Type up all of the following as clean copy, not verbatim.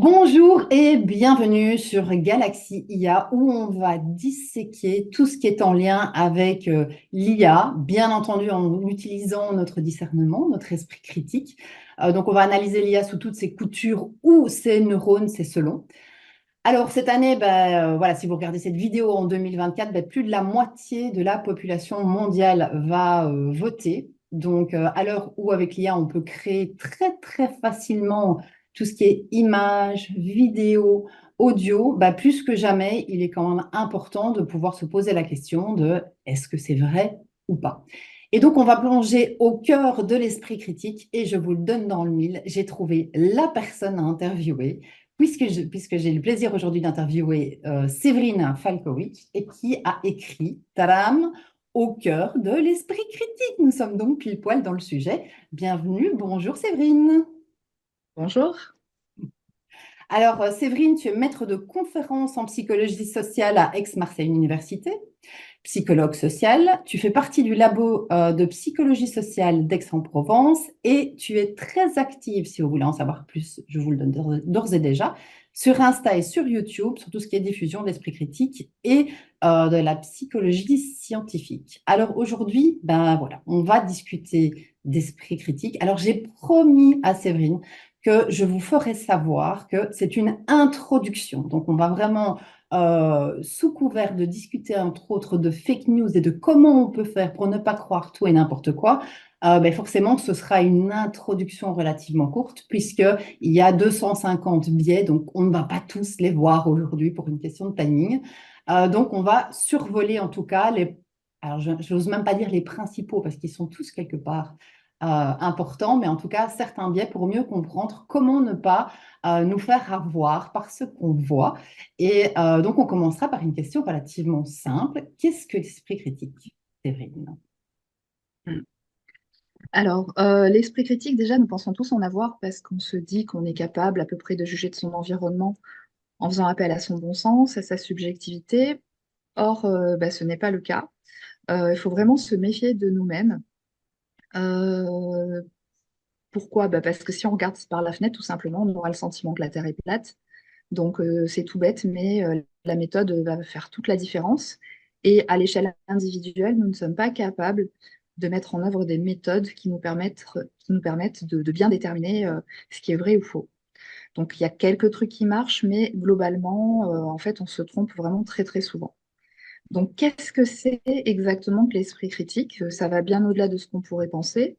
Bonjour et bienvenue sur Galaxy IA où on va disséquer tout ce qui est en lien avec l'IA, bien entendu en utilisant notre discernement, notre esprit critique. Donc on va analyser l'IA sous toutes ses coutures ou ses neurones, c'est selon. Alors cette année, voilà, si vous regardez cette vidéo en 2024, plus de la moitié de la population mondiale va voter. Donc à l'heure où avec l'IA, on peut créer très très facilement tout ce qui est images, vidéos, audio, plus que jamais, il est quand même important de pouvoir se poser la question de est-ce que c'est vrai ou pas. Et donc, on va plonger au cœur de l'esprit critique et je vous le donne dans le mille. J'ai trouvé la personne à interviewer puisque j'ai le plaisir aujourd'hui d'interviewer Séverine Falkowicz et qui a écrit Tadam, au cœur de l'esprit critique. Nous sommes donc pile poil dans le sujet. Bienvenue, bonjour Séverine. Bonjour. Alors, Séverine, tu es maître de conférences en psychologie sociale à Aix-Marseille Université, psychologue social. Tu fais partie du labo de psychologie sociale d'Aix-en-Provence et tu es très active, si vous voulez en savoir plus, je vous le donne d'ores et déjà, sur Insta et sur YouTube, sur tout ce qui est diffusion d'esprit critique et de la psychologie scientifique. Alors aujourd'hui, voilà, on va discuter d'esprit critique. Alors j'ai promis à Séverine que je vous ferai savoir que c'est une introduction. Donc, on va vraiment, sous couvert de discuter, entre autres, de fake news et de comment on peut faire pour ne pas croire tout et n'importe quoi. Forcément, ce sera une introduction relativement courte, puisqu'il y a 250 biais, donc on ne va pas tous les voir aujourd'hui pour une question de timing. Donc, on va survoler en tout cas les. Alors, je n'ose même pas dire les principaux, parce qu'ils sont tous quelque part importants, mais en tout cas certains biais pour mieux comprendre comment ne pas nous faire avoir par ce qu'on voit. Et donc, on commencera par une question relativement simple. Qu'est-ce que l'esprit critique, Séverine? Mm. Alors, l'esprit critique, déjà, nous pensons tous en avoir parce qu'on se dit qu'on est capable à peu près de juger de son environnement en faisant appel à son bon sens, à sa subjectivité. Or, ce n'est pas le cas. Il faut vraiment se méfier de nous-mêmes. Euh, Pourquoi? Parce que si on regarde par la fenêtre, tout simplement, on aura le sentiment que la Terre est plate. Donc, c'est tout bête, mais la méthode va faire toute la différence. Et à l'échelle individuelle, nous ne sommes pas capables de mettre en œuvre des méthodes qui nous permettent de bien déterminer ce qui est vrai ou faux. Donc, il y a quelques trucs qui marchent, mais globalement, en fait, on se trompe vraiment très, très souvent. Donc, qu'est-ce que c'est exactement que l'esprit critique? Ça va bien au-delà de ce qu'on pourrait penser.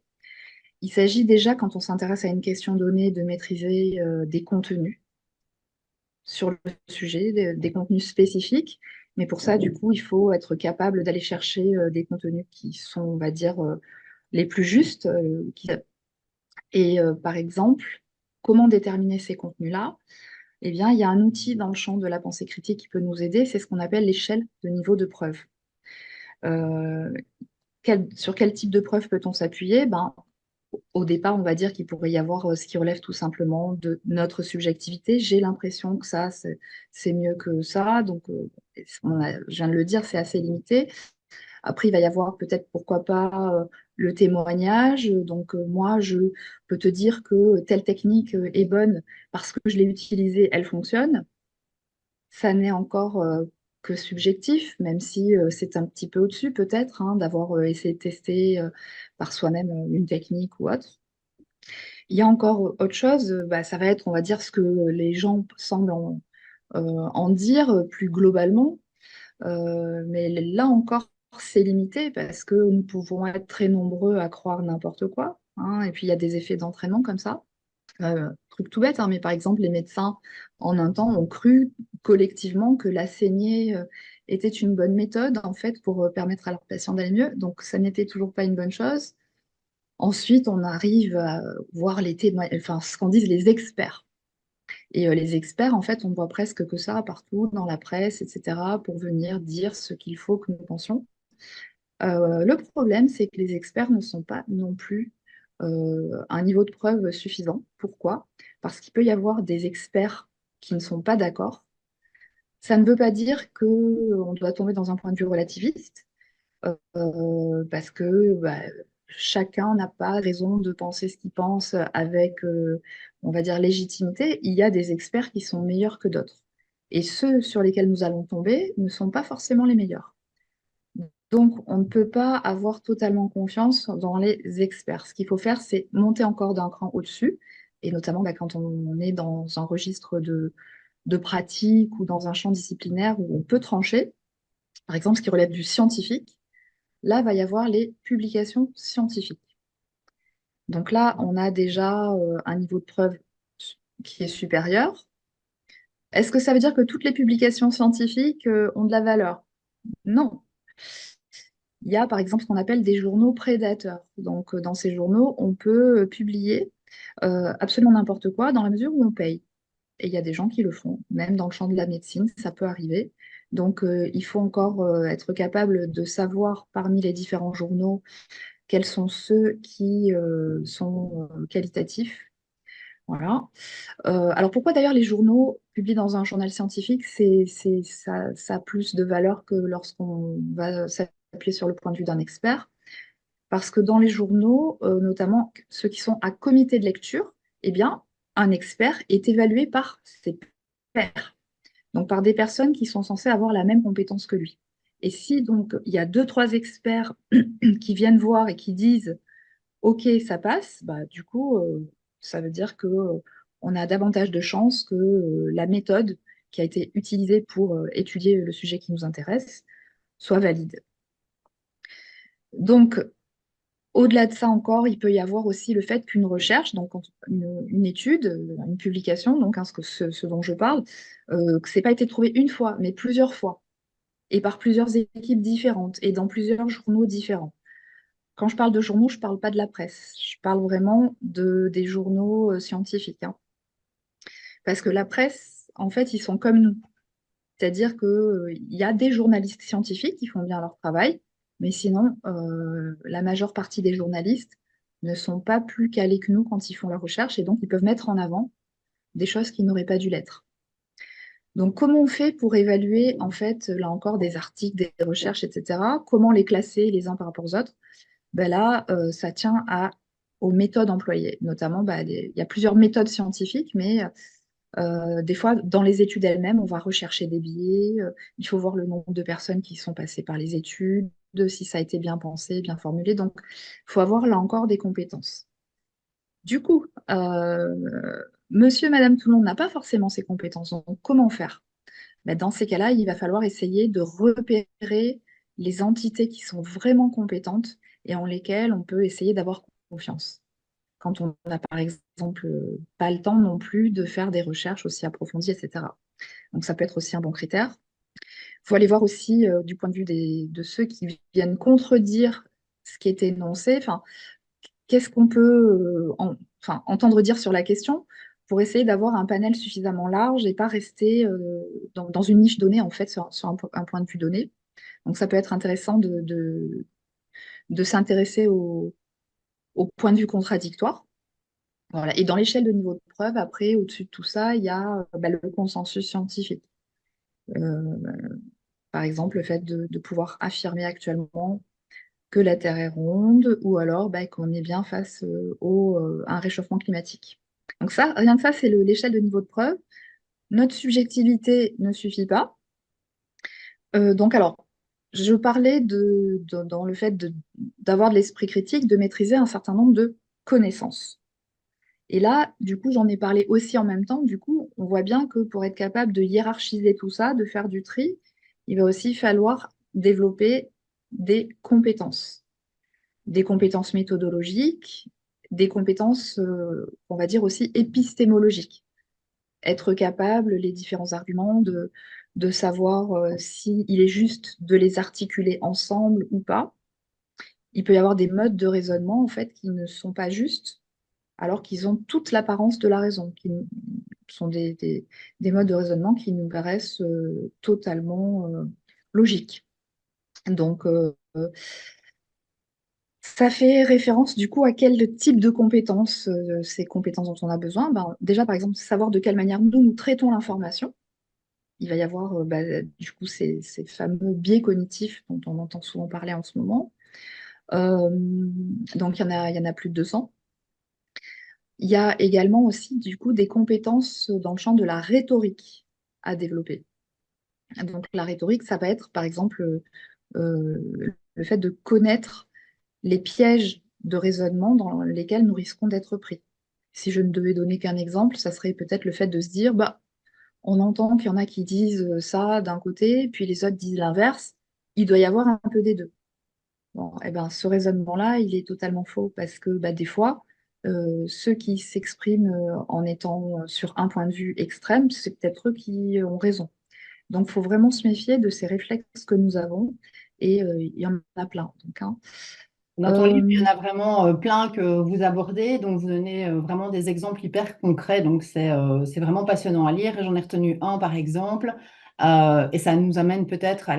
Il s'agit déjà, quand on s'intéresse à une question donnée, de maîtriser des contenus sur le sujet, des contenus spécifiques. Mais pour ça, du coup, il faut être capable d'aller chercher des contenus qui sont, on va dire, les plus justes. Par exemple, comment déterminer ces contenus-là? Eh bien, il y a un outil dans le champ de la pensée critique qui peut nous aider, c'est ce qu'on appelle l'échelle de niveau de preuve. Euh, sur quel type de preuve peut-on s'appuyer? Au départ, on va dire qu'il pourrait y avoir ce qui relève tout simplement de notre subjectivité. J'ai l'impression que ça, c'est mieux que ça. Donc, je viens de le dire, c'est assez limité. Après, il va y avoir peut-être, pourquoi pas, le témoignage. Donc, moi, je peux te dire que telle technique est bonne parce que je l'ai utilisée, elle fonctionne. Ça n'est encore que subjectif, même si c'est un petit peu au-dessus peut-être, hein, d'avoir essayé de tester par soi-même une technique ou autre. Il y a encore autre chose, ça va être, on va dire, ce que les gens semblent en dire plus globalement. Mais là encore, c'est limité parce que nous pouvons être très nombreux à croire n'importe quoi, hein, et puis il y a des effets d'entraînement comme ça. Truc tout bête, hein, mais par exemple, les médecins, en un temps, ont cru collectivement que la saignée était une bonne méthode, en fait, pour permettre à leurs patients d'aller mieux. Donc, ça n'était toujours pas une bonne chose. Ensuite, on arrive à voir les témoignages, enfin, ce qu'en disent les experts. Et les experts, en fait, on voit presque que ça partout, dans la presse, etc., pour venir dire ce qu'il faut que nous pensions. Le problème, c'est que les experts ne sont pas non plus à un niveau de preuve suffisant. Pourquoi? Parce qu'il peut y avoir des experts qui ne sont pas d'accord. Ça ne veut pas dire qu'on doit tomber dans un point de vue relativiste, parce que chacun n'a pas raison de penser ce qu'il pense avec on va dire, légitimité, il y a des experts qui sont meilleurs que d'autres. Et ceux sur lesquels nous allons tomber ne sont pas forcément les meilleurs. Donc, on ne peut pas avoir totalement confiance dans les experts. Ce qu'il faut faire, c'est monter encore d'un cran au-dessus, et notamment quand on est dans un registre de pratique ou dans un champ disciplinaire où on peut trancher, par exemple ce qui relève du scientifique, là, va y avoir les publications scientifiques. Donc là, on a déjà un niveau de preuve qui est supérieur. Est-ce que ça veut dire que toutes les publications scientifiques ont de la valeur? Non. Il y a par exemple ce qu'on appelle des journaux prédateurs. Donc dans ces journaux, on peut publier absolument n'importe quoi dans la mesure où on paye. Et il y a des gens qui le font, même dans le champ de la médecine, ça peut arriver. Donc il faut encore être capable de savoir parmi les différents journaux quels sont ceux qui sont qualitatifs. Voilà. Alors pourquoi d'ailleurs les journaux publiés dans un journal scientifique, ça a plus de valeur que lorsqu'on va s'appuyer sur le point de vue d'un expert? Parce que dans les journaux, notamment ceux qui sont à comité de lecture, eh bien, un expert est évalué par ses pairs, donc par des personnes qui sont censées avoir la même compétence que lui. Et si donc il y a deux, trois experts qui viennent voir et qui disent OK, ça passe, bah, du coup, ça veut dire que on a davantage de chances que la méthode qui a été utilisée pour étudier le sujet qui nous intéresse soit valide. Donc, au-delà de ça encore, il peut y avoir aussi le fait qu'une recherche, donc une étude, une publication, donc ce dont je parle, que ce n'ait pas été trouvé une fois, mais plusieurs fois, et par plusieurs équipes différentes, et dans plusieurs journaux différents. Quand je parle de journaux, je ne parle pas de la presse, je parle vraiment des journaux scientifiques, hein. Parce que la presse, en fait, ils sont comme nous. C'est-à-dire qu'il y a des journalistes scientifiques qui font bien leur travail, mais sinon, la majeure partie des journalistes ne sont pas plus calés que nous quand ils font la recherche, et donc ils peuvent mettre en avant des choses qui n'auraient pas dû l'être. Donc, comment on fait pour évaluer, en fait, là encore, des articles, des recherches, etc. Comment les classer les uns par rapport aux autres? Ben là, ça tient aux méthodes employées. Notamment, il y a plusieurs méthodes scientifiques, mais des fois, dans les études elles-mêmes, on va rechercher des biais. Il faut voir le nombre de personnes qui sont passées par les études, si ça a été bien pensé, bien formulé. Donc, il faut avoir là encore des compétences. Du coup, monsieur, madame, tout le monde n'a pas forcément ces compétences. Donc, comment faire? Ben, dans ces cas-là, il va falloir essayer de repérer les entités qui sont vraiment compétentes et en lesquelles on peut essayer d'avoir confiance quand on n'a par exemple pas le temps non plus de faire des recherches aussi approfondies, etc. Donc ça peut être aussi un bon critère. Il faut aller voir aussi du point de vue de ceux qui viennent contredire ce qui est énoncé. Enfin, qu'est-ce qu'on peut entendre dire sur la question pour essayer d'avoir un panel suffisamment large et pas rester dans une niche donnée, en fait, sur un point de vue donné. Donc ça peut être intéressant de s'intéresser au point de vue contradictoire. Voilà. Et dans l'échelle de niveau de preuve, après, au-dessus de tout ça, il y a le consensus scientifique. Euh, Par exemple, le fait de pouvoir affirmer actuellement que la Terre est ronde ou alors qu'on est bien face à un réchauffement climatique. Donc ça, rien que ça, c'est l'échelle de niveau de preuve. Notre subjectivité ne suffit pas. Donc alors, je parlais dans le fait d'avoir de l'esprit critique, de maîtriser un certain nombre de connaissances. Et là, du coup, j'en ai parlé aussi en même temps. Du coup, on voit bien que pour être capable de hiérarchiser tout ça, de faire du tri, il va aussi falloir développer des compétences. Des compétences méthodologiques, des compétences, on va dire aussi épistémologiques. Être capable, les différents arguments, de savoir s'il est juste de les articuler ensemble ou pas. Il peut y avoir des modes de raisonnement, en fait, qui ne sont pas justes alors qu'ils ont toute l'apparence de la raison, qui sont des modes de raisonnement qui nous paraissent totalement logiques. Donc, ça fait référence du coup à quel type de compétences, ces compétences dont on a besoin. Ben, déjà, par exemple, savoir de quelle manière nous traitons l'information. Il va y avoir du coup ces fameux biais cognitifs dont on entend souvent parler en ce moment. Donc, il y en a plus de 200. Il y a également aussi, du coup, des compétences dans le champ de la rhétorique à développer. Donc, la rhétorique, ça va être, par exemple, le fait de connaître les pièges de raisonnement dans lesquels nous risquons d'être pris. Si je ne devais donner qu'un exemple, ça serait peut-être le fait de se dire, bah, on entend qu'il y en a qui disent ça d'un côté, puis les autres disent l'inverse. Il doit y avoir un peu des deux. Bon, eh ben, ce raisonnement-là, il est totalement faux parce que bah, des fois, ceux qui s'expriment en étant sur un point de vue extrême, c'est peut-être eux qui ont raison. Donc, il faut vraiment se méfier de ces réflexes que nous avons et il y en a plein. Donc, hein. Dans ton livre, il y Euh, en a vraiment plein que vous abordez, donc vous donnez vraiment des exemples hyper concrets, donc c'est vraiment passionnant à lire. Et j'en ai retenu un par exemple, et ça nous amène peut-être à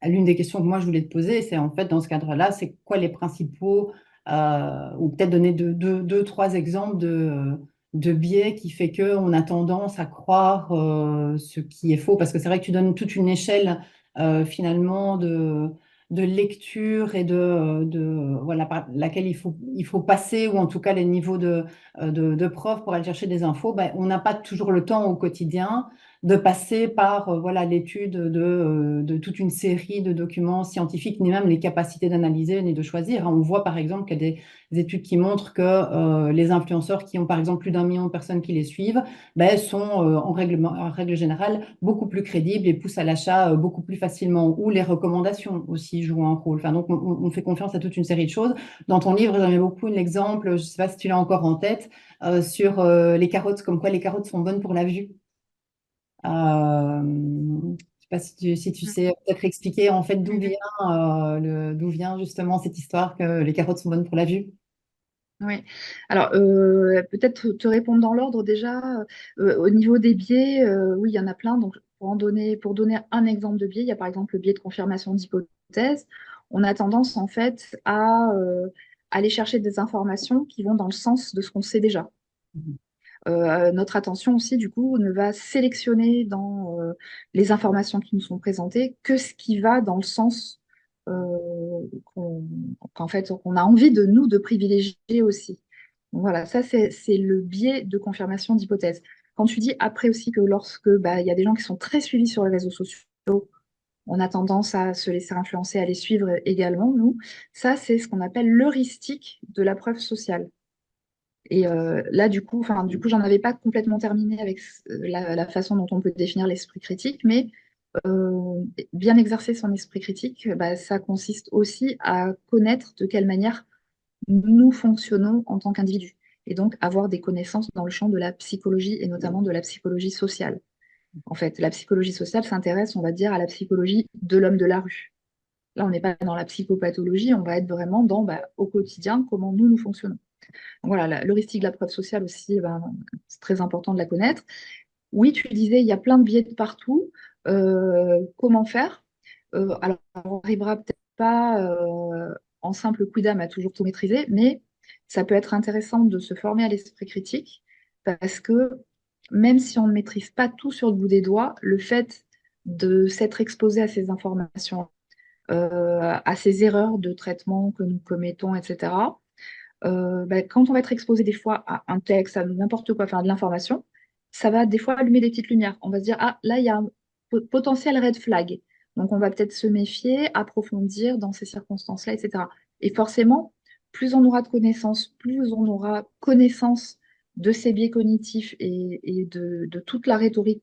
l'une des questions que moi je voulais te poser, c'est en fait dans ce cadre-là, c'est quoi les principaux, ou peut-être donner deux, trois exemples de biais qui fait qu'on a tendance à croire ce qui est faux, parce que c'est vrai que tu donnes toute une échelle finalement de lecture et voilà, par laquelle il faut passer, ou en tout cas les niveaux de prof pour aller chercher des infos, ben, on n'a pas toujours le temps au quotidien de passer par voilà, l'étude de toute une série de documents scientifiques, ni même les capacités d'analyser ni de choisir. On voit par exemple qu'il y a des études qui montrent que les influenceurs qui ont par exemple plus d'1 million de personnes qui les suivent, ben, sont en règle générale beaucoup plus crédibles et poussent à l'achat beaucoup plus facilement, ou les recommandations aussi jouent un rôle. Enfin, donc, on fait confiance à toute une série de choses. Dans ton livre, j'aimais beaucoup l'exemple, je ne sais pas si tu l'as encore en tête, sur les carottes, comme quoi les carottes sont bonnes pour la vue. Je ne sais pas si tu sais peut-être expliquer en fait d'où vient justement cette histoire que les carottes sont bonnes pour la vue. Oui. Alors, peut-être te répondre dans l'ordre déjà. Au niveau des biais, oui, il y en a plein. Donc, pour donner un exemple de biais, il y a par exemple le biais de confirmation d'hypothèse. On a tendance en fait à aller chercher des informations qui vont dans le sens de ce qu'on sait déjà. Notre attention aussi, du coup, ne va sélectionner dans les informations qui nous sont présentées que ce qui va dans le sens qu'on, qu'en fait, qu'on a envie de nous de privilégier aussi. Donc voilà, ça, c'est le biais de confirmation d'hypothèse. Quand tu dis après aussi que lorsque bah, il y a des gens qui sont très suivis sur les réseaux sociaux, on a tendance à se laisser influencer, à les suivre également, nous, ça, c'est ce qu'on appelle l'heuristique de la preuve sociale. Et là, du coup, j'en avais pas complètement terminé avec la façon dont on peut définir l'esprit critique, mais bien exercer son esprit critique, bah, ça consiste aussi à connaître de quelle manière nous fonctionnons en tant qu'individus, et donc avoir des connaissances dans le champ de la psychologie et notamment de la psychologie sociale. En fait, la psychologie sociale s'intéresse, on va dire, à la psychologie de l'homme de la rue. Là, on n'est pas dans la psychopathologie, on va être vraiment dans, bah, au quotidien, comment nous fonctionnons. Voilà, l'heuristique de la preuve sociale aussi, ben, c'est très important de la connaître. Oui, tu disais, il y a plein de biais de partout. Comment faire? Alors, on n'arrivera peut-être pas en simple coup d'âme à toujours tout maîtriser, mais ça peut être intéressant de se former à l'esprit critique parce que même si on ne maîtrise pas tout sur le bout des doigts, le fait de s'être exposé à ces informations, à ces erreurs de traitement que nous commettons, etc., bah, quand on va être exposé des fois à un texte, à n'importe quoi, enfin de l'information, ça va des fois allumer des petites lumières. On va se dire, ah, là, il y a un potentiel red flag. Donc, on va peut-être se méfier, approfondir dans ces circonstances-là, etc. Et forcément, plus on aura de connaissances, plus on aura connaissance de ces biais cognitifs et de toute la rhétorique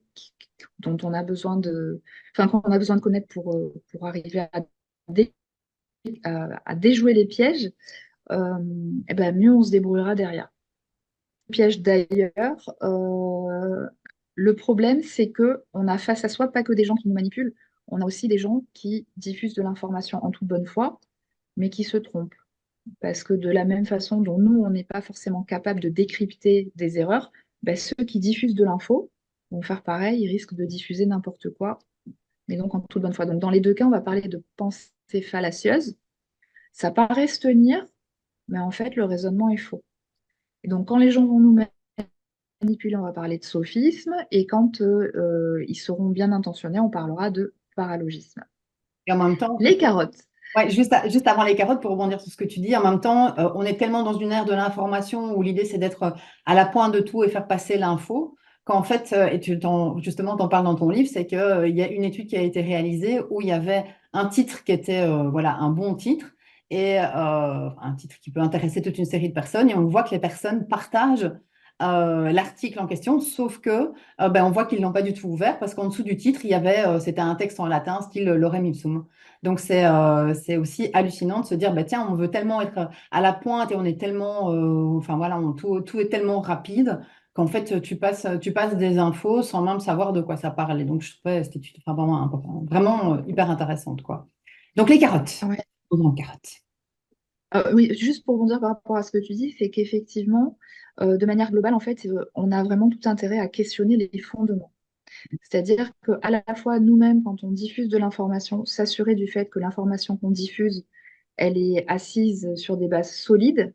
dont on a besoin enfin, qu'on a besoin de connaître pour arriver dé- à déjouer les pièges, eh ben, mieux on se débrouillera derrière. Piège d'ailleurs, le problème, c'est que on a face à soi pas que des gens qui nous manipulent, on a aussi des gens qui diffusent de l'information en toute bonne foi, mais qui se trompent. Parce que de la même façon dont nous, on n'est pas forcément capable de décrypter des erreurs, ben, ceux qui diffusent de l'info vont faire pareil, ils risquent de diffuser n'importe quoi, mais donc en toute bonne foi. Donc dans les deux cas, on va parler de pensée fallacieuse. Ça paraît se tenir, mais en fait, le raisonnement est faux. Et donc, quand les gens vont nous manipuler, on va parler de sophisme, et quand ils seront bien intentionnés, on parlera de paralogisme. Et en même temps, Les carottes. Ouais, juste avant les carottes, pour rebondir sur ce que tu dis, en même temps, on est tellement dans une ère de l'information où l'idée c'est d'être à la pointe de tout et faire passer l'info, qu'en fait, et justement, t'en parles dans ton livre, c'est qu'il y a une étude qui a été réalisée où il y avait un titre qui était voilà, un bon titre et un titre qui peut intéresser toute une série de personnes et on voit que les personnes partagent l'article en question, sauf que ben, on voit qu'ils l'ont pas du tout ouvert parce qu'en dessous du titre, il y avait, c'était un texte en latin, style Lorem Ipsum. Donc, c'est aussi hallucinant de se dire, bah, tiens, on veut tellement être à la pointe et on est tellement, enfin voilà, tout est tellement rapide qu'en fait, tu passes des infos sans même savoir de quoi ça parle. Et donc, je trouvais cette étude vraiment, vraiment hyper intéressante, quoi. Donc, les carottes. Ouais. Posons les carottes. Oui, juste pour rebondir par rapport à ce que tu dis, c'est qu'effectivement, de manière globale, en fait, on a vraiment tout intérêt à questionner les fondements. C'est-à-dire qu'à la fois nous-mêmes, quand on diffuse de l'information, s'assurer du fait que l'information qu'on diffuse, elle est assise sur des bases solides,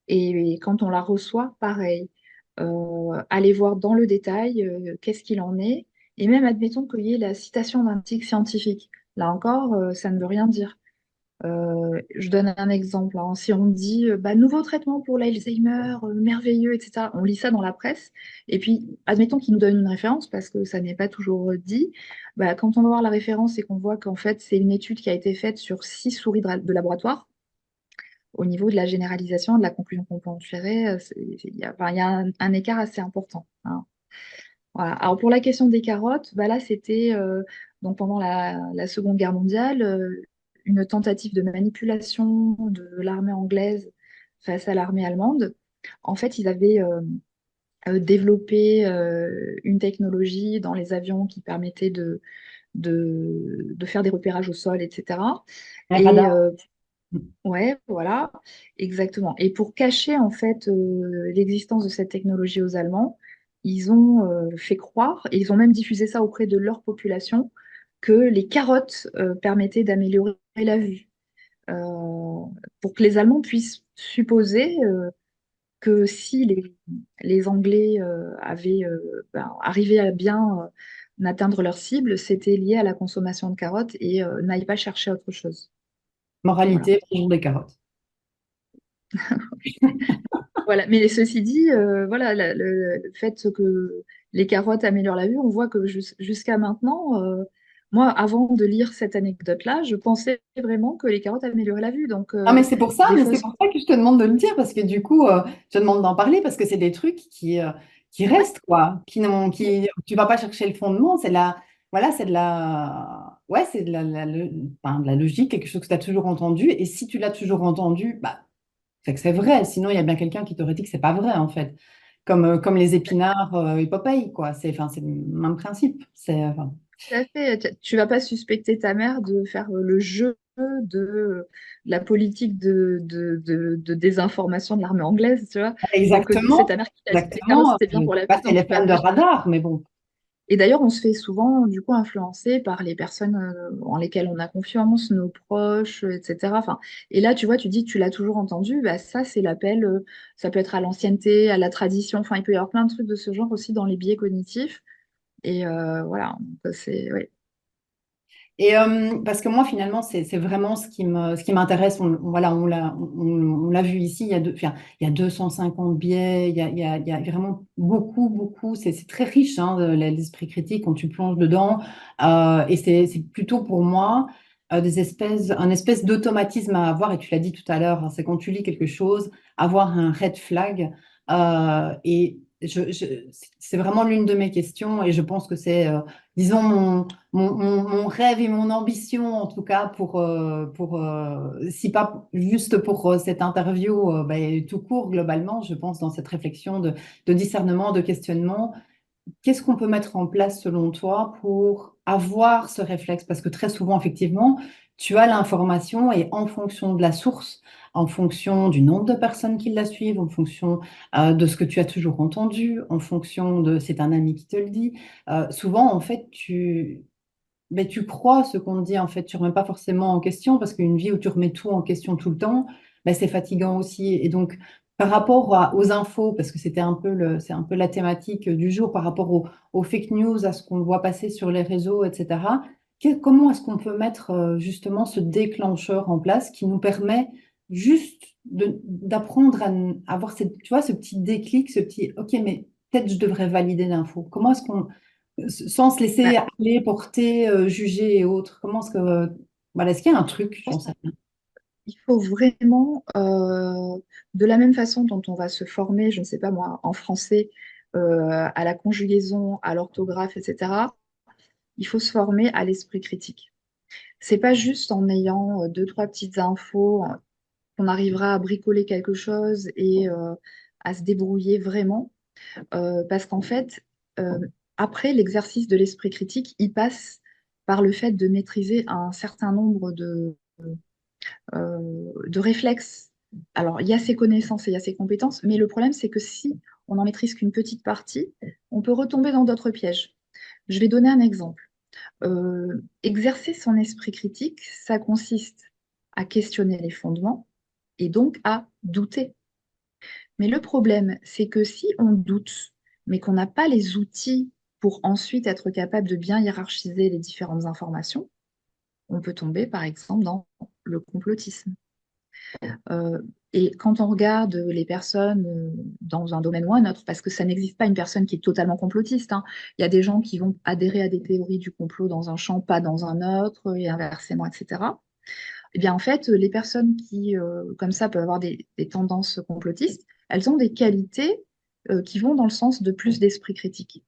et quand on la reçoit, pareil. Aller voir dans le détail qu'est-ce qu'il en est, et même admettons qu'il y ait la citation d'un article scientifique. Là encore, ça ne veut rien dire. Je donne un exemple, hein. Si on dit bah, nouveau traitement pour l'Alzheimer, merveilleux, etc., on lit ça dans la presse, et puis admettons qu'il nous donne une référence, parce que ça n'est pas toujours dit, bah, quand on va voir la référence et qu'on voit qu'en fait c'est une étude qui a été faite sur 6 souris de laboratoire, au niveau de la généralisation, de la conclusion qu'on peut en tirer, il y a un écart assez important, hein. Voilà. Alors pour la question des carottes, bah là c'était donc pendant la Seconde Guerre mondiale, une tentative de manipulation de l'armée anglaise face à l'armée allemande. En fait, ils avaient développé une technologie dans les avions qui permettait de faire des repérages au sol, etc. Un Et radar. ouais, voilà, exactement. Et pour cacher en fait l'existence de cette technologie aux Allemands, ils ont fait croire, et ils ont même diffusé ça auprès de leur population, que les carottes permettaient d'améliorer la vue. Pour que les Allemands puissent supposer que si les Anglais avaient arrivé à bien atteindre leur cible, c'était lié à la consommation de carottes et n'aillent pas chercher autre chose. Voilà. Moralité, toujours des carottes. Voilà, mais ceci dit, voilà, le fait que les carottes améliorent la vue, on voit que jusqu'à maintenant, moi, avant de lire cette anecdote-là, je pensais vraiment que les carottes amélioraient la vue. Donc, Non, mais c'est pour ça, des mais fois, c'est pour ça que je te demande de le dire, parce que du coup, je te demande d'en parler, parce que c'est des trucs qui restent, quoi, tu vas pas chercher le fondement, voilà, c'est de la, ouais, c'est enfin, de la logique, quelque chose que tu as toujours entendu, et si tu l'as toujours entendu, bah, c'est que c'est vrai, sinon il y a bien quelqu'un qui t'aurait dit que c'est pas vrai, en fait, comme les épinards, Popeye, quoi, enfin, c'est le même principe, enfin, tout à fait, tu vas pas suspecter ta mère de faire le jeu de la politique de désinformation de l'armée anglaise, tu vois. Donc, c'est exactement, ta mère qui t'a dit que les carottes, exactement, c'était bien pour la pas vue, c'est donc les tu vas fans de pas. radar, mais bon. Et d'ailleurs, on se fait souvent, du coup, influencer par les personnes en lesquelles on a confiance, nos proches, etc. Enfin, et là, tu vois, tu dis que tu l'as toujours entendu, bah, ça, c'est l'appel, ça peut être à l'ancienneté, à la tradition, enfin, il peut y avoir plein de trucs de ce genre aussi dans les biais cognitifs. Et voilà, donc, c'est, ouais. Et parce que moi, finalement, c'est vraiment ce qui m'intéresse. Voilà, on l'a vu ici, enfin, il y a 250 biais, il y a vraiment beaucoup, beaucoup. C'est très riche, hein, l'esprit critique quand tu plonges dedans. Et c'est plutôt pour moi un espèce d'automatisme à avoir. Et tu l'as dit tout à l'heure, hein, c'est quand tu lis quelque chose, avoir un red flag. Et c'est vraiment l'une de mes questions. Et je pense que c'est, disons, mon rêve et mon ambition, en tout cas, si pas juste pour cette interview, ben, tout court, globalement, je pense, dans cette réflexion de discernement, de questionnement, qu'est-ce qu'on peut mettre en place, selon toi, pour avoir ce réflexe? Parce que très souvent, effectivement, tu as l'information et en fonction de la source, en fonction du nombre de personnes qui la suivent, en fonction de ce que tu as toujours entendu, en fonction de c'est un ami qui te le dit, souvent, en fait, mais tu crois ce qu'on te dit, en fait, tu ne remets pas forcément en question, parce qu'une vie où tu remets tout en question tout le temps, ben, c'est fatigant aussi. Et donc, par rapport aux infos, parce que c'est un peu la thématique du jour, par rapport aux fake news, à ce qu'on voit passer sur les réseaux, etc., comment est-ce qu'on peut mettre justement ce déclencheur en place qui nous permet juste d'apprendre à avoir cette, tu vois, ce petit déclic, ce petit OK, mais peut-être je devrais valider l'info. Comment est-ce qu'on, sans se laisser Bah, aller, porter, juger et autres, comment est-ce que, voilà, est-ce qu'il y a un truc, je j'en pense sais rien. qu'il faut vraiment, de la même façon dont on va se former, je ne sais pas moi, en français, à la conjugaison, à l'orthographe, etc., il faut se former à l'esprit critique. C'est pas juste en ayant deux, trois petites infos qu'on arrivera à bricoler quelque chose et à se débrouiller vraiment. Parce qu'en fait, euh, après l'exercice de l'esprit critique, il passe par le fait de maîtriser un certain nombre de réflexes. Alors, il y a ses connaissances et il y a ses compétences, mais le problème, c'est que si on n'en maîtrise qu'une petite partie, on peut retomber dans d'autres pièges. Je vais donner un exemple. Exercer son esprit critique, ça consiste à questionner les fondements et donc à douter. Mais le problème, c'est que si on doute, mais qu'on n'a pas les outils pour ensuite être capable de bien hiérarchiser les différentes informations, on peut tomber, par exemple, dans le complotisme. Euh, et quand on regarde les personnes dans un domaine ou un autre, parce que ça n'existe pas une personne qui est totalement complotiste, hein. Il y a des gens qui vont adhérer à des théories du complot dans un champ, pas dans un autre, et inversement, etc. Eh bien, en fait, les personnes qui, comme ça, peuvent avoir des tendances complotistes, elles ont des qualités qui vont dans le sens de plus d'esprit critique.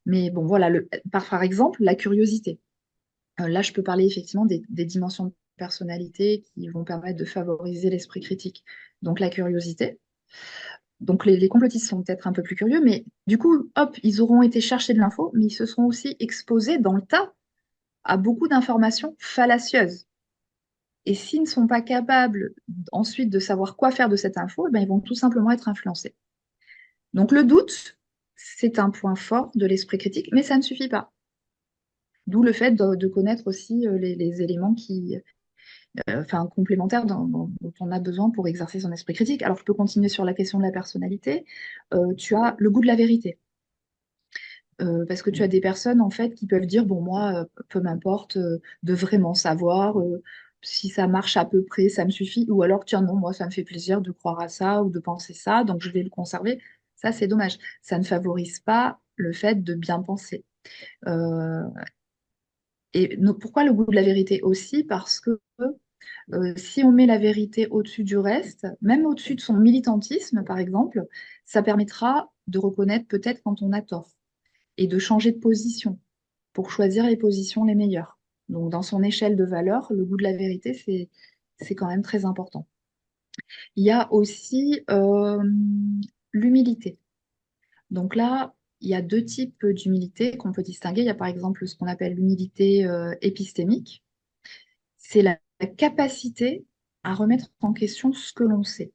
Mais bon, voilà, par exemple, la curiosité. Là, je peux parler effectivement des dimensions de personnalité qui vont permettre de favoriser l'esprit critique. Donc, la curiosité. Donc, les complotistes sont peut-être un peu plus curieux, mais du coup, hop, ils auront été chercher de l'info, mais ils se seront aussi exposés dans le tas à beaucoup d'informations fallacieuses. Et s'ils ne sont pas capables ensuite de savoir quoi faire de cette info, eh ben, ils vont tout simplement être influencés. Donc le doute, c'est un point fort de l'esprit critique, mais ça ne suffit pas. D'où le fait de connaître aussi les éléments enfin, complémentaires dont on a besoin pour exercer son esprit critique. Alors je peux continuer sur la question de la personnalité. Tu as le goût de la vérité. Parce que tu as des personnes en fait qui peuvent dire bon moi peu m'importe de vraiment savoir si ça marche à peu près ça me suffit ou alors tiens non moi ça me fait plaisir de croire à ça ou de penser ça donc je vais le conserver. Ça c'est dommage, ça ne favorise pas le fait de bien penser. Euh, Pourquoi le goût de la vérité aussi? Parce que si on met la vérité au-dessus du reste, même au-dessus de son militantisme par exemple, ça permettra de reconnaître peut-être quand on a tort et de changer de position pour choisir les positions les meilleures. Donc, dans son échelle de valeur, le goût de la vérité, c'est quand même très important. Il y a aussi l'humilité. Donc là, il y a deux types d'humilité qu'on peut distinguer. Il y a par exemple ce qu'on appelle l'humilité épistémique. C'est la capacité à remettre en question ce que l'on sait.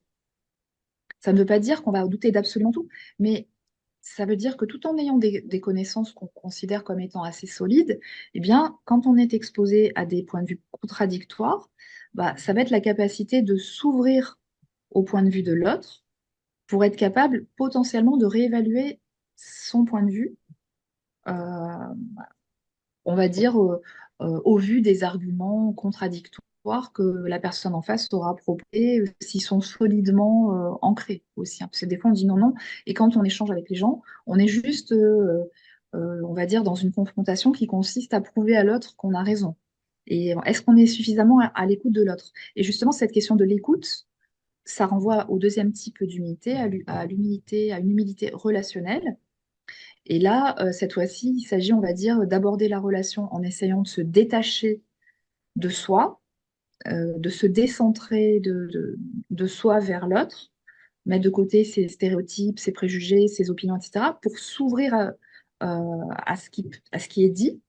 Ça ne veut pas dire qu'on va douter d'absolument tout, mais ça veut dire que tout en ayant des connaissances qu'on considère comme étant assez solides, eh bien, quand on est exposé à des points de vue contradictoires, bah, ça va être la capacité de s'ouvrir au point de vue de l'autre pour être capable potentiellement de réévaluer son point de vue, euh, on va dire, au vu des arguments contradictoires que la personne en face aura proposés, s'ils sont solidement ancrés aussi, hein. Parce que des fois, on dit non, non, et quand on échange avec les gens, on est juste, on va dire, dans une confrontation qui consiste à prouver à l'autre qu'on a raison. Et est-ce qu'on est suffisamment à l'écoute de l'autre? Et justement, cette question de l'écoute, ça renvoie au deuxième type d'humilité, à l'humilité, à une humilité relationnelle. Et là, cette fois-ci, il s'agit, on va dire, d'aborder la relation en essayant de se détacher de soi, de se décentrer de soi vers l'autre, mettre de côté ses stéréotypes, ses préjugés, ses opinions, etc., pour s'ouvrir à ce qui est dit.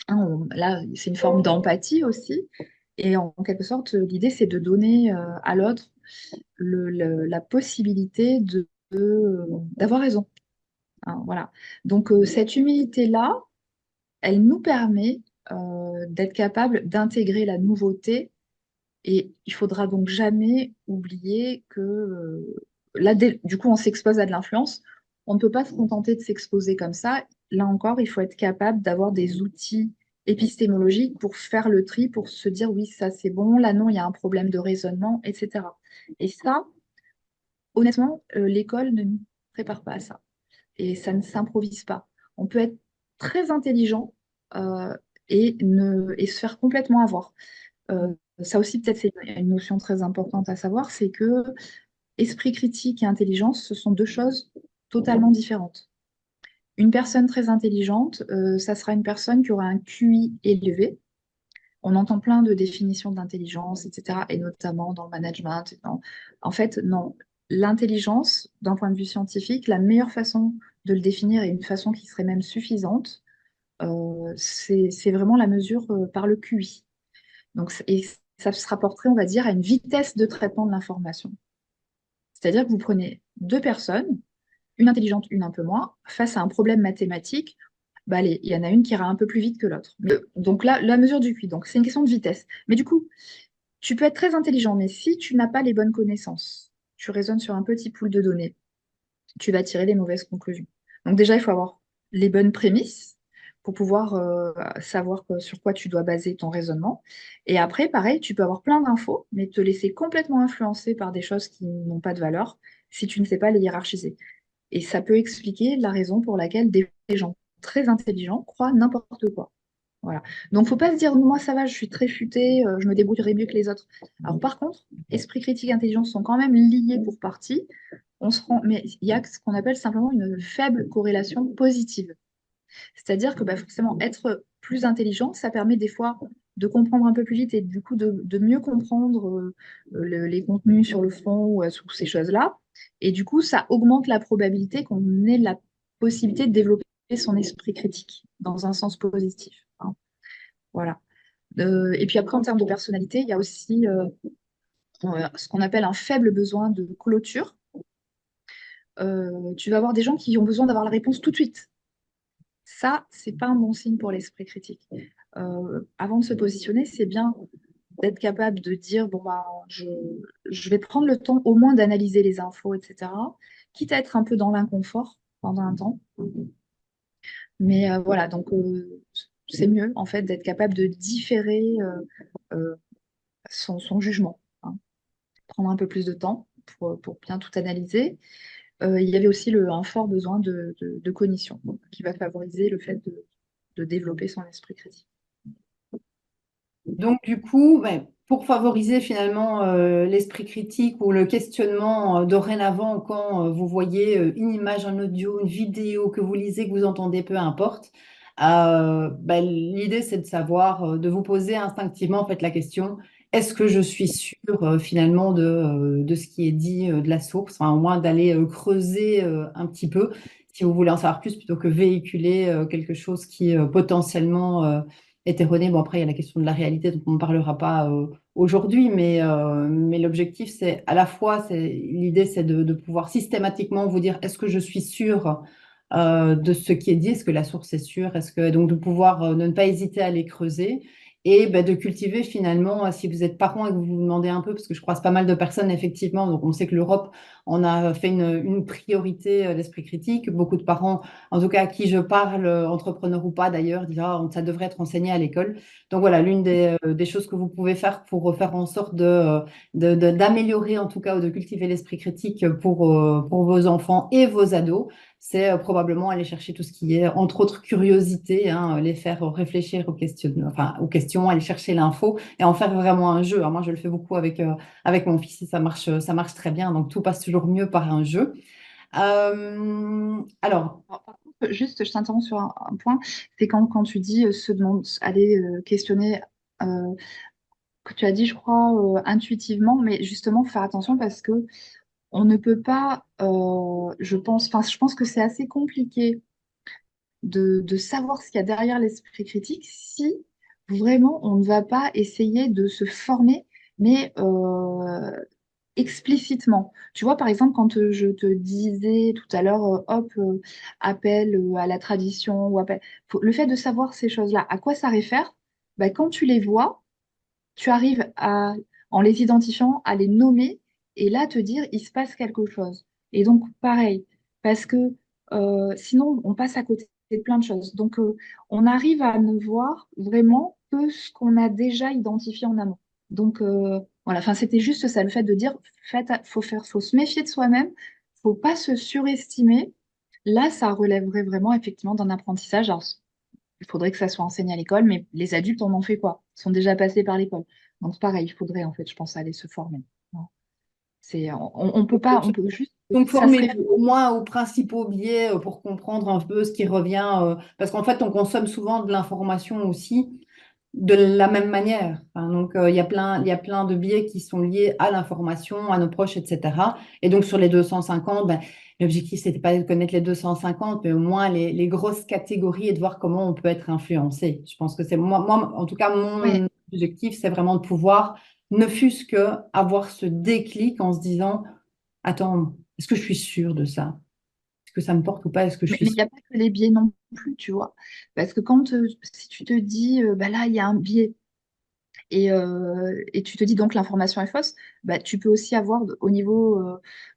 Hein, là, c'est une forme d'empathie aussi. Et en quelque sorte, l'idée, c'est de donner à l'autre la possibilité d'avoir raison. Hein, voilà. Donc, cette humilité-là, elle nous permet d'être capable d'intégrer la nouveauté et il faudra donc jamais oublier que là, du coup, on s'expose à de l'influence. On ne peut pas se contenter de s'exposer comme ça. Là encore, il faut être capable d'avoir des outils épistémologique pour faire le tri, pour se dire oui, ça c'est bon, là non, il y a un problème de raisonnement, etc. Et ça, honnêtement, l'école ne nous prépare pas à ça. Et ça ne s'improvise pas. On peut être très intelligent euh, et se faire complètement avoir. Ça aussi, peut-être, c'est une notion très importante à savoir, c'est que esprit critique et intelligence, ce sont deux choses totalement différentes. Une personne très intelligente, ça sera une personne qui aura un QI élevé. On entend plein de définitions d'intelligence, etc., et notamment dans le management. En fait, non. L'intelligence, d'un point de vue scientifique, la meilleure façon de le définir et une façon qui serait même suffisante, c'est vraiment la mesure par le QI. Donc, et ça se rapporterait, on va dire, à une vitesse de traitement de l'information. C'est-à-dire que vous prenez deux personnes, une intelligente, une un peu moins, face à un problème mathématique, bah allez, il y en a une qui ira un peu plus vite que l'autre. Donc là, la mesure du QI, donc c'est une question de vitesse. Mais du coup, tu peux être très intelligent, mais si tu n'as pas les bonnes connaissances, tu raisonnes sur un petit pool de données, tu vas tirer des mauvaises conclusions. Donc déjà, il faut avoir les bonnes prémices pour pouvoir savoir sur quoi tu dois baser ton raisonnement. Et après, pareil, tu peux avoir plein d'infos, mais te laisser complètement influencer par des choses qui n'ont pas de valeur si tu ne sais pas les hiérarchiser. Et ça peut expliquer la raison pour laquelle des gens très intelligents croient n'importe quoi. Voilà. Donc, faut pas se dire, moi, ça va, je suis très futé, je me débrouillerai mieux que les autres. Alors, par contre, esprit critique et intelligence sont quand même liés pour partie. Mais il y a ce qu'on appelle simplement une faible corrélation positive. C'est-à-dire que bah, forcément, être plus intelligent, ça permet des fois de comprendre un peu plus vite et du coup de mieux comprendre les contenus sur le fond ou sous ces choses-là. Et du coup, ça augmente la probabilité qu'on ait la possibilité de développer son esprit critique dans un sens positif, hein. Voilà. Et puis après, en termes de personnalité, il y a aussi ce qu'on appelle un faible besoin de clôture. Tu vas avoir des gens qui ont besoin d'avoir la réponse tout de suite. Ça, c'est pas un bon signe pour l'esprit critique. Avant de se positionner, c'est bien d'être capable de dire, bon, bah, je vais prendre le temps au moins d'analyser les infos, etc., quitte à être un peu dans l'inconfort pendant un temps. Mais voilà, donc c'est mieux en fait d'être capable de différer euh, son jugement, hein. Prendre un peu plus de temps pour bien tout analyser. Il y avait aussi un fort besoin de cognition, donc, qui va favoriser le fait de développer son esprit critique. Donc, du coup, ben, pour favoriser finalement l'esprit critique ou le questionnement dorénavant, quand vous voyez une image, un audio, une vidéo que vous lisez, que vous entendez, peu importe, ben, l'idée c'est de savoir, de vous poser instinctivement en fait la question, est-ce que je suis sûre finalement de ce qui est dit de la source, enfin, au moins d'aller creuser un petit peu si vous voulez en savoir plus plutôt que véhiculer quelque chose qui potentiellement est erroné. Bon, après, il y a la question de la réalité, donc on ne parlera pas aujourd'hui, mais l'objectif, c'est à la fois, l'idée, c'est de pouvoir systématiquement vous dire, est-ce que je suis sûre de ce qui est dit, est-ce que la source est sûre, est-ce que, donc de pouvoir ne pas hésiter à les creuser. Et ben, de cultiver finalement, si vous êtes parent et que vous vous demandez un peu, parce que je croise pas mal de personnes effectivement, donc on sait que l'Europe, on a fait une priorité d'esprit critique. Beaucoup de parents en tout cas à qui je parle, entrepreneur ou pas d'ailleurs, disent ah, ça devrait être enseigné à l'école. Donc voilà, l'une des choses que vous pouvez faire pour faire en sorte d'améliorer en tout cas ou de cultiver l'esprit critique pour vos enfants et vos ados, c'est probablement aller chercher tout ce qui est, entre autres, curiosité, hein, les faire réfléchir enfin, aux questions, aller chercher l'info et en faire vraiment un jeu. Alors moi, je le fais beaucoup avec mon fils et ça marche très bien. Donc tout passe toujours mieux par un jeu. Alors, Alors, par contre, juste, je t'interromps sur un point, c'est quand tu dis aller questionner, euh, que tu as dit, je crois, intuitivement, mais justement, faire attention parce que on ne peut pas, je pense que c'est assez compliqué de savoir ce qu'il y a derrière l'esprit critique si vraiment on ne va pas essayer de se former, mais explicitement. Tu vois, par exemple, quand je te disais tout à l'heure, hop, appel à la tradition, ou appel, le fait de savoir ces choses-là, à quoi ça réfère, bah, quand tu les vois, tu arrives en les identifiant, à les nommer, et là, te dire, il se passe quelque chose. Et donc, pareil, parce que sinon, on passe à côté c'est plein de choses. Donc, on arrive à ne voir vraiment que ce qu'on a déjà identifié en amont. Donc, voilà, enfin, c'était juste ça, le fait de dire, faut se méfier de soi-même, faut pas se surestimer. Là, ça relèverait vraiment effectivement d'un apprentissage. Alors, il faudrait que ça soit enseigné à l'école, mais les adultes, on en fait quoi? Ils sont déjà passés par l'école. Donc, pareil, il faudrait, en fait, je pense, aller se former. Voilà. On peut pas, on peut juste, Donc, ça serait, former au moins aux principaux biais pour comprendre un peu ce qui revient. Parce qu'en fait, on consomme souvent de l'information aussi de la même manière. Enfin, donc, il y a plein de biais qui sont liés à l'information, à nos proches, etc. Et donc, sur les 250, ben, l'objectif, c'était pas de connaître les 250, mais au moins les grosses catégories et de voir comment on peut être influencé. Je pense que c'est moi, en tout cas, ouais. mon objectif, c'est vraiment de pouvoir, ne fût-ce que avoir ce déclic en se disant, attends, est-ce que je suis sûre de ça? Est-ce que ça me porte ou pas? Est-ce que je Mais suis il sûre? n'y a pas que les biais non plus, tu vois. Parce que si tu te dis, bah là, il y a un biais, et tu te dis donc l'information est fausse, bah, tu peux aussi avoir au niveau,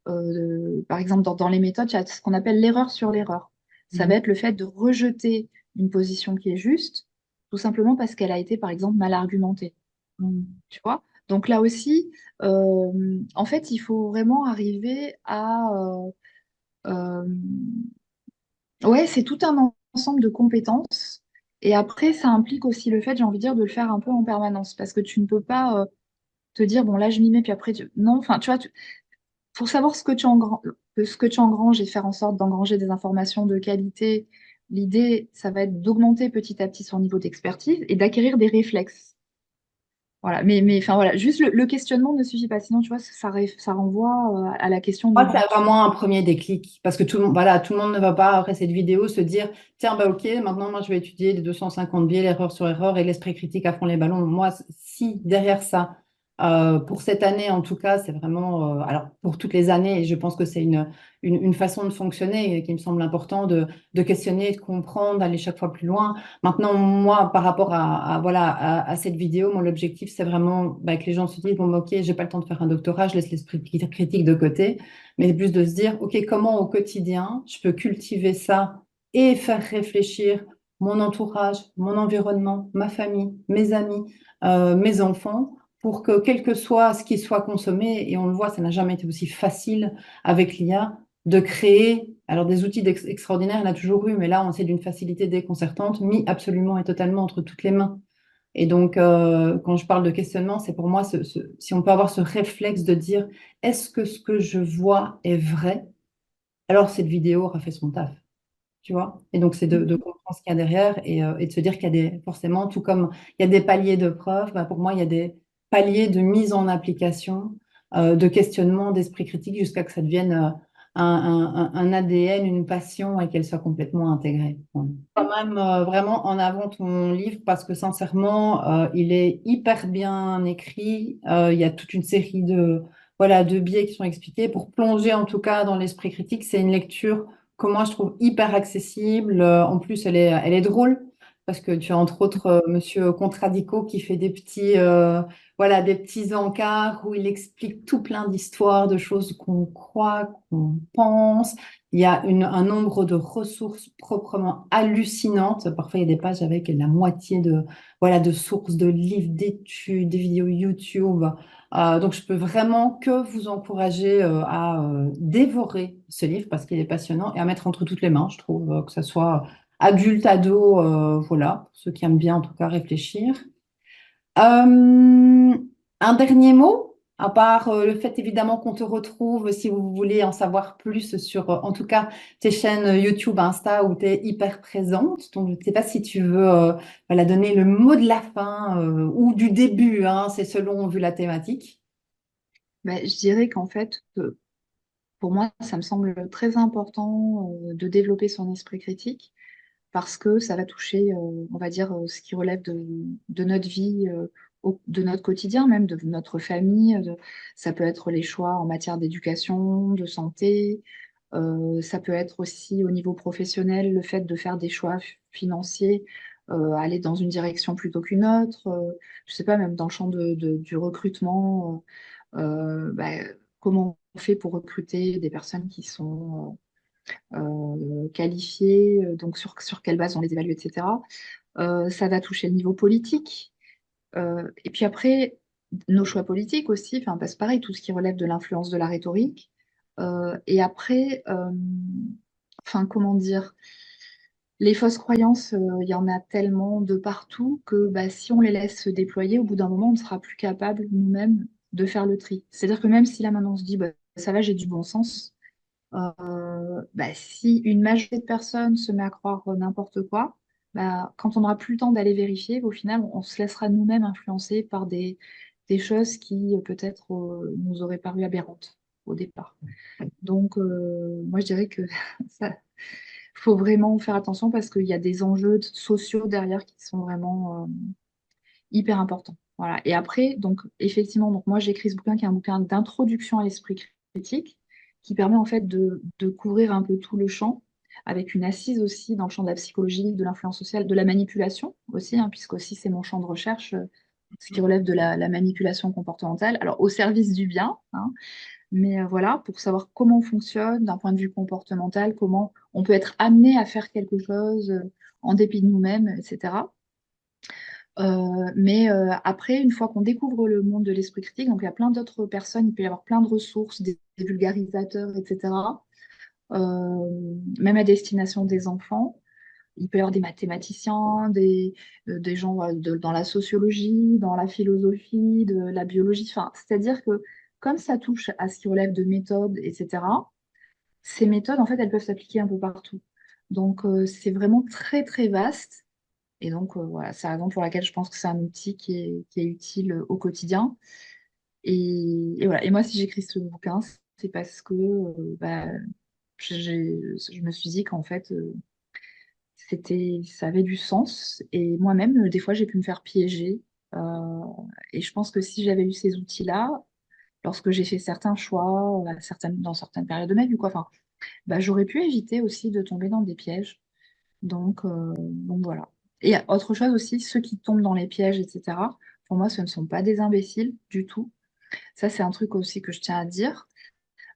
par exemple, dans les méthodes, il y a ce qu'on appelle l'erreur sur l'erreur. Ça va Mhm. être le fait de rejeter une position qui est juste, tout simplement parce qu'elle a été, par exemple, mal argumentée. Mhm. Tu vois? Donc là aussi, en fait, il faut vraiment arriver à... euh, ouais, c'est tout un ensemble de compétences. Et après, ça implique aussi le fait, j'ai envie de dire, de le faire un peu en permanence. Parce que tu ne peux pas te dire, bon, là, je m'y mets, puis après, non, enfin, tu vois, pour savoir ce que tu engranges et faire en sorte d'engranger des informations de qualité, l'idée, ça va être d'augmenter petit à petit son niveau d'expertise et d'acquérir des réflexes. Voilà, enfin voilà, juste le questionnement ne suffit pas, sinon tu vois, ça renvoie à la question du Moi, c'est but. vraiment un premier déclic parce que tout le monde, voilà, tout le monde ne va pas, après cette vidéo, se dire, tiens, bah, ok, maintenant, moi, je vais étudier les 250 biais, l'erreur sur erreur et l'esprit critique à fond les ballons. Moi, si derrière ça, pour cette année, en tout cas, c'est vraiment, alors, pour toutes les années, et je pense que c'est une façon de fonctionner qui me semble important de questionner, de comprendre, d'aller chaque fois plus loin. Maintenant, moi, par rapport voilà, à cette vidéo, mon objectif, c'est vraiment bah, que les gens se disent, bon, bah, ok, j'ai pas le temps de faire un doctorat, je laisse l'esprit critique de côté, mais plus de se dire, OK, comment au quotidien je peux cultiver ça et faire réfléchir mon entourage, mon environnement, ma famille, mes amis, mes enfants, pour que quel que soit ce qui soit consommé, et on le voit, ça n'a jamais été aussi facile avec l'IA, de créer, alors des outils extraordinaires, il y en a toujours eu, mais là, on sait d'une facilité déconcertante, mis absolument et totalement entre toutes les mains. Et donc, quand je parle de questionnement, c'est pour moi, si on peut avoir ce réflexe de dire, est-ce que ce que je vois est vrai? Alors cette vidéo aura fait son taf, tu vois? Et donc, c'est de comprendre ce qu'il y a derrière et de se dire qu'il y a forcément, tout comme il y a des paliers de preuves, bah, pour moi, il y a des paliers de mise en application, de questionnement, d'esprit critique, jusqu'à que ça devienne un ADN, une passion et qu'elle soit complètement intégrée. Ouais. Quand même vraiment en avant ton livre parce que sincèrement, il est hyper bien écrit. Il y a toute une série voilà, de biais qui sont expliqués. Pour plonger en tout cas dans l'esprit critique, c'est une lecture que moi je trouve hyper accessible. En plus, elle est drôle parce que tu as entre autres Monsieur Contradico qui fait voilà, des petits encarts où il explique tout plein d'histoires, de choses qu'on croit, qu'on pense. Il y a un nombre de ressources proprement hallucinantes. Parfois, il y a des pages avec la moitié voilà, de sources, de livres, d'études, des vidéos YouTube. Donc, je peux vraiment que vous encourager à dévorer ce livre parce qu'il est passionnant et à mettre entre toutes les mains, je trouve, que ce soit adulte, ado, voilà, pour ceux qui aiment bien en tout cas réfléchir. Un dernier mot, à part le fait évidemment qu'on te retrouve si vous voulez en savoir plus sur, en tout cas, tes chaînes YouTube, Insta, où tu es hyper présente. Donc, je ne sais pas si tu veux voilà, donner le mot de la fin ou du début, hein, c'est selon vu la thématique. Bah, je dirais qu'en fait, pour moi, ça me semble très important de développer son esprit critique parce que ça va toucher, on va dire, ce qui relève de notre vie, de notre quotidien, même de notre famille. Ça peut être les choix en matière d'éducation, de santé. Ça peut être aussi au niveau professionnel, le fait de faire des choix financiers, aller dans une direction plutôt qu'une autre. Je sais pas, même dans le champ du recrutement, bah, comment on fait pour recruter des personnes qui sont qualifiés, donc sur quelle base on les évalue, etc. Ça va toucher le niveau politique. Et puis après, nos choix politiques aussi, enfin, parce que pareil, tout ce qui relève de l'influence de la rhétorique. Et après, enfin, comment dire, les fausses croyances, il y en a tellement de partout que bah, si on les laisse se déployer, au bout d'un moment, on ne sera plus capable nous-mêmes de faire le tri. C'est-à-dire que même si là maintenant on se dit, bah, ça va, j'ai du bon sens, bah, si une majorité de personnes se met à croire n'importe quoi, bah, quand on n'aura plus le temps d'aller vérifier, au final, on se laissera nous-mêmes influencer par des choses qui peut-être nous auraient paru aberrantes au départ. Donc, moi, je dirais que ça, faut vraiment faire attention parce qu'il y a des enjeux sociaux derrière qui sont vraiment hyper importants. Voilà. Et après, donc, effectivement, donc moi, j'ai écrit ce bouquin qui est un bouquin d'introduction à l'esprit critique qui permet en fait de couvrir un peu tout le champ avec une assise aussi dans le champ de la psychologie, de l'influence sociale, de la manipulation aussi, hein, puisque aussi c'est mon champ de recherche, ce qui relève de la manipulation comportementale, alors au service du bien, hein, mais voilà, pour savoir comment on fonctionne d'un point de vue comportemental, comment on peut être amené à faire quelque chose en dépit de nous-mêmes, etc. Mais après, une fois qu'on découvre le monde de l'esprit critique, donc il y a plein d'autres personnes, il peut y avoir plein de ressources, des vulgarisateurs, etc. Même à destination des enfants. Il peut y avoir des mathématiciens, des gens dans la sociologie, dans la philosophie, de la biologie. Enfin, c'est-à-dire que comme ça touche à ce qui relève de méthodes, etc., ces méthodes, en fait, elles peuvent s'appliquer un peu partout. Donc, c'est vraiment très, très vaste. Et donc, voilà, c'est la raison pour laquelle je pense que c'est un outil qui est utile au quotidien. Et voilà. Et moi, si j'écris ce bouquin, c'est parce que bah, je me suis dit qu'en fait, ça avait du sens. Et moi-même, des fois, j'ai pu me faire piéger. Euh, et je pense que si j'avais eu ces outils-là, lorsque j'ai fait certains choix, dans certaines périodes de ma vie, quoi, enfin, bah, j'aurais pu éviter aussi de tomber dans des pièges. Donc voilà. Et autre chose aussi, ceux qui tombent dans les pièges, etc., pour moi, ce ne sont pas des imbéciles du tout. Ça, c'est un truc aussi que je tiens à dire.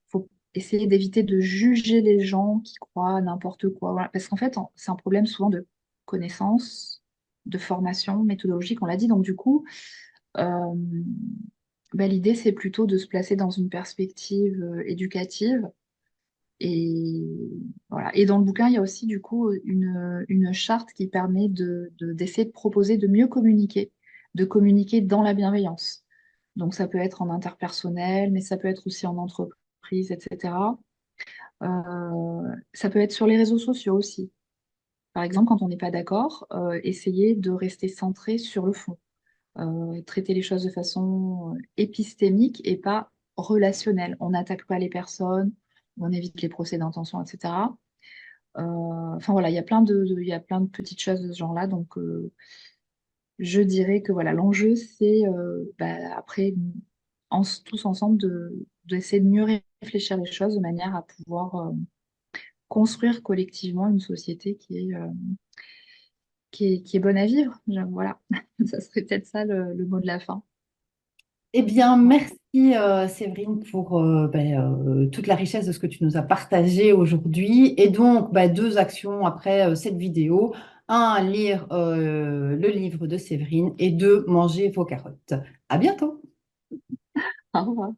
Faut essayer d'éviter de juger les gens qui croient à n'importe quoi. Voilà. Parce qu'en fait, c'est un problème souvent de connaissance, de formation méthodologique, on l'a dit. Donc du coup, euh, bah, l'idée, c'est plutôt de se placer dans une perspective éducative. Et voilà. Et dans le bouquin, il y a aussi du coup une charte qui permet d'essayer de proposer de mieux communiquer, de communiquer dans la bienveillance. Donc ça peut être en interpersonnel, mais ça peut être aussi en entreprise, etc. Ça peut être sur les réseaux sociaux aussi. Par exemple, quand on n'est pas d'accord, essayer de rester centré sur le fond. Traiter les choses de façon épistémique et pas relationnelle. On n'attaque pas les personnes, on évite les procès d'intention, etc. Enfin voilà, il y a plein de petites choses de ce genre-là. Donc je dirais que voilà, l'enjeu, c'est bah, après, tous ensemble, d'essayer de mieux réfléchir les choses de manière à pouvoir construire collectivement une société qui est bonne à vivre. Voilà, ça serait peut-être ça le mot de la fin. Eh bien, merci Séverine pour toute la richesse de ce que tu nous as partagé aujourd'hui. Et donc, deux actions après cette vidéo. Un, lire le livre de Séverine et deux, manger vos carottes. À bientôt. Au revoir.